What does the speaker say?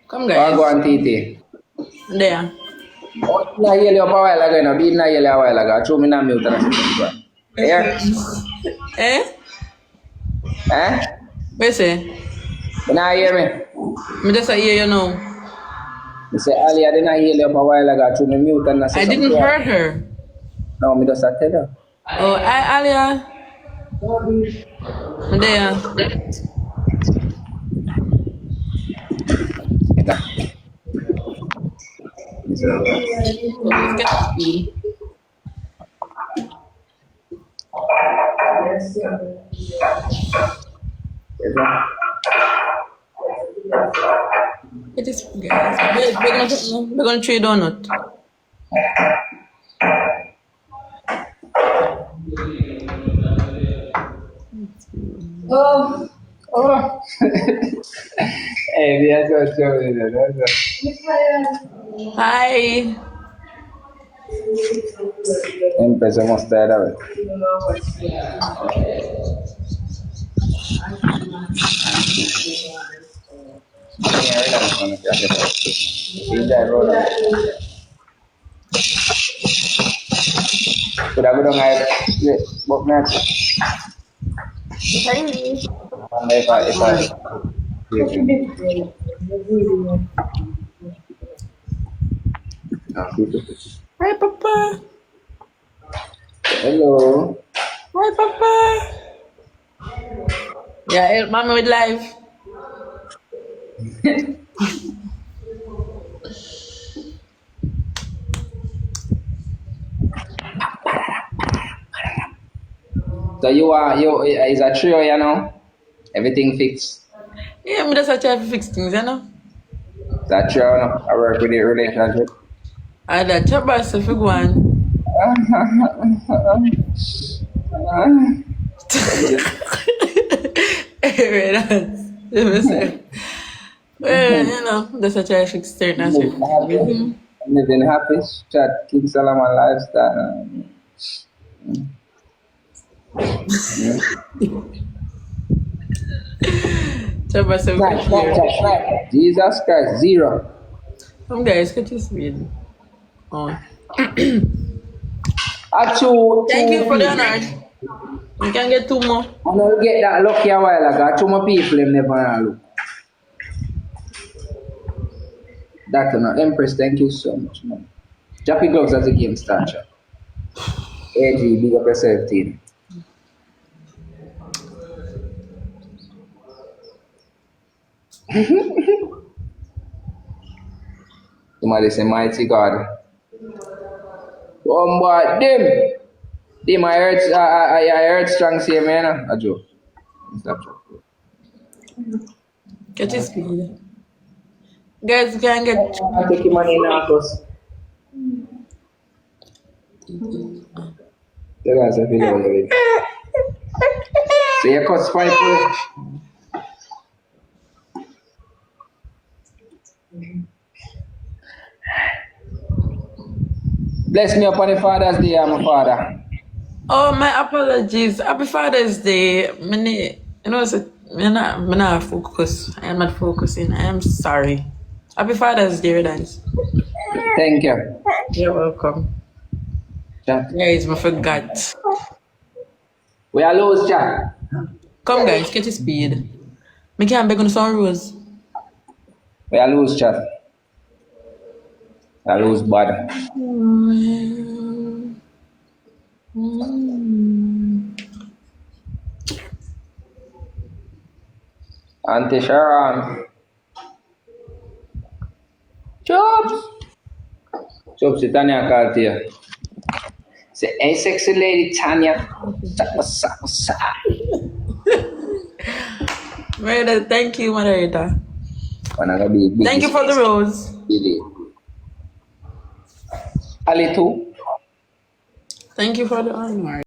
Come guys. Go on, TT. There. Oh, na yell up a while ago, no, beat na yell a while ago. I threw me na mute and I said, yeah. Eh? Eh? Where say? You not hear me? Me just hear you now. I say, Ali, I didn't hear you up a while ago. I threw me mute and I said, I didn't hurt her. No, me just tell you. Oh, Alia. There. Let's get speed. It is guys. We're gonna trade donut. Oh. Hey, that's what show me that. Hi. Empezamos a ver. Sudah gue dong air, boknya. Hi, Papa. Hello. Hi, Papa. Yeah, help mommy with life. So you is a trio, you know? Everything fixed. Yeah, me just try to fix things, you know. That trio, no? I work with the relationship. I that your boss if you go on. Anyway, that's let me say. Well, you know, that's a try to fix certain aspects. Living happy, chat, King Solomon lifestyle. Your boss if you Jesus Christ, zero. Some guys get this weird. Oh. Thank you for the honor. You can get 2 more. I don't get that lucky a while ago. 2 more people them never look. That no, Empress, thank you so much, man. Jappy gloves as the game starts. AG, big up yourself, team. Somebody say, mighty God. Oh, boy, them, I heard strong say, man. A joke. Stop joke. Get his speed. Guys, you can get. I take your money now, cause. The guys are feeling already. So you cut spiteful. Bless me upon the Father's Day, I'm a father. Oh, my apologies. Happy Father's Day. You know, I'm not focus. I am not focusing. I am sorry. Happy Father's Day, guys. Thank you. You're welcome. Chat. Guys, I forgot. We are lose, chat. Come, guys, get your speed. Me can't beg on some rules. We are lose, chat. I lose bad. Auntie Sharon. Chops. Chops, Tanya called here. Say, hey, sexy lady Tanya. What's up? Marita, thank you, Marita. Thank you for the rose. Ali too. Thank you for the honor.